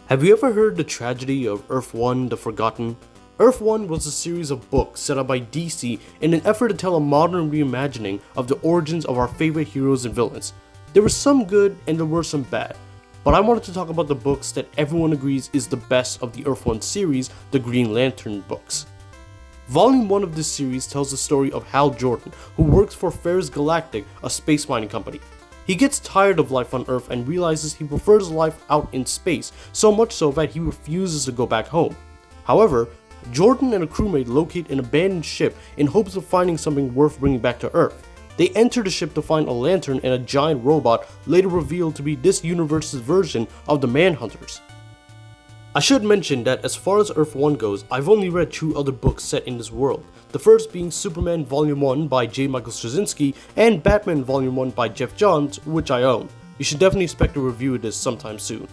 Have you ever heard the tragedy of Earth 1 The Forgotten? Earth 1 was a series of books set up by DC in an effort to tell a modern reimagining of the origins of our favorite heroes and villains. There were some good and there were some bad, but I wanted to talk about the books that everyone agrees is the best of the Earth 1 series, the Green Lantern books. Volume 1 of this series tells the story of Hal Jordan, who works for Ferris Galactic, a space mining company. He gets tired of life on Earth and realizes he prefers life out in space, so much so that he refuses to go back home. However, Jordan and a crewmate locate an abandoned ship in hopes of finding something worth bringing back to Earth. They enter the ship to find a lantern and a giant robot, later revealed to be this universe's version of the Manhunters. I should mention that as far as Earth 1 goes, I've only read 2 other books set in this world. The first being Superman Volume 1 by J. Michael Straczynski and Batman Volume 1 by Geoff Johns, which I own. You should definitely expect a review of this sometime soon.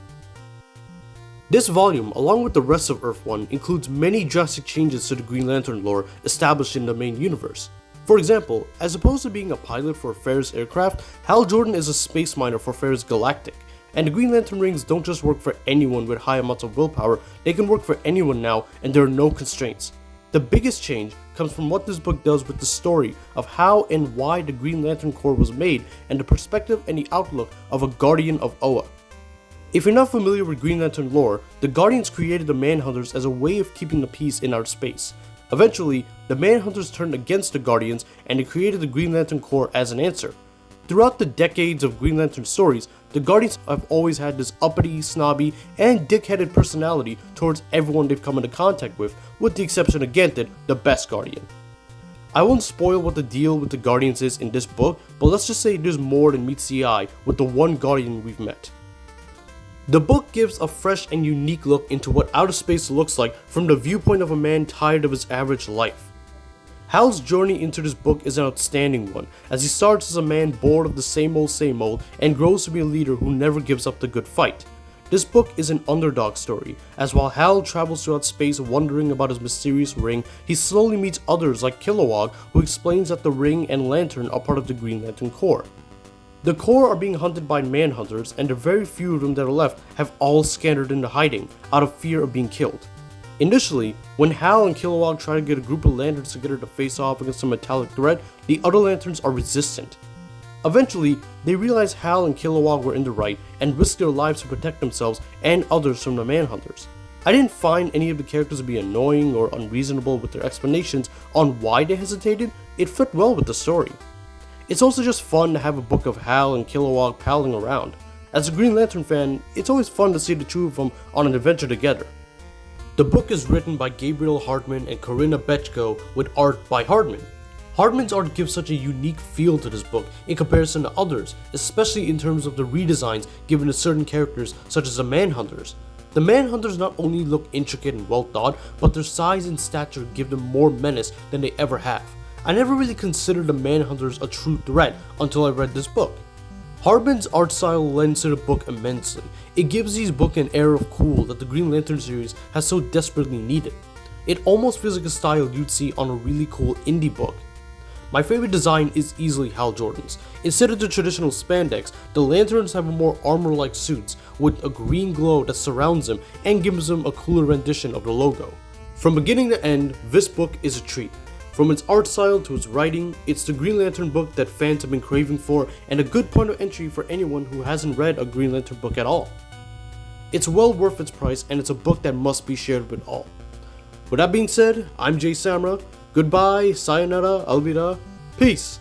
This volume, along with the rest of Earth 1, includes many drastic changes to the Green Lantern lore established in the main universe. For example, as opposed to being a pilot for Ferris aircraft, Hal Jordan is a space miner for Ferris Galactic. And the Green Lantern rings don't just work for anyone with high amounts of willpower, they can work for anyone now and there are no constraints. The biggest change comes from what this book does with the story of how and why the Green Lantern Corps was made and the perspective and the outlook of a Guardian of Oa. If you're not familiar with Green Lantern lore, the Guardians created the Manhunters as a way of keeping the peace in our space. Eventually, the Manhunters turned against the Guardians and they created the Green Lantern Corps as an answer. Throughout the decades of Green Lantern stories, the Guardians have always had this uppity, snobby, and dick-headed personality towards everyone they've come into contact with the exception of Ganthet, the best Guardian. I won't spoil what the deal with the Guardians is in this book, but let's just say there's more than meets the eye with the one Guardian we've met. The book gives a fresh and unique look into what outer space looks like from the viewpoint of a man tired of his average life. Hal's journey into this book is an outstanding one, as he starts as a man bored of the same old and grows to be a leader who never gives up the good fight. This book is an underdog story, as while Hal travels throughout space wondering about his mysterious ring, he slowly meets others like Kilowog, who explains that the ring and lantern are part of the Green Lantern Corps. The Corps are being hunted by Manhunters, and the very few of them that are left have all scattered into hiding, out of fear of being killed. Initially, when Hal and Kilowog try to get a group of lanterns together to face off against a metallic threat, the other lanterns are resistant. Eventually, they realize Hal and Kilowog were in the right and risk their lives to protect themselves and others from the Manhunters. I didn't find any of the characters to be annoying or unreasonable with their explanations on why they hesitated. It fit well with the story. It's also just fun to have a book of Hal and Kilowog palling around. As a Green Lantern fan, it's always fun to see the two of them on an adventure together. The book is written by Gabriel Hardman and Corinna Bechko with art by Hardman. Hardman's art gives such a unique feel to this book in comparison to others, especially in terms of the redesigns given to certain characters such as the Manhunters. The Manhunters not only look intricate and well thought, but their size and stature give them more menace than they ever have. I never really considered the Manhunters a true threat until I read this book. Hardman's art style lends to the book immensely. It gives these books an air of cool that the Green Lantern series has so desperately needed. It almost feels like a style you'd see on a really cool indie book. My favorite design is easily Hal Jordan's. Instead of the traditional spandex, the lanterns have a more armor-like suits with a green glow that surrounds them and gives them a cooler rendition of the logo. From beginning to end, this book is a treat. From its art style to its writing, it's the Green Lantern book that fans have been craving for and a good point of entry for anyone who hasn't read a Green Lantern book at all. It's well worth its price and it's a book that must be shared with all. With that being said, I'm Jay Samra. Goodbye, sayonara, alvida, peace!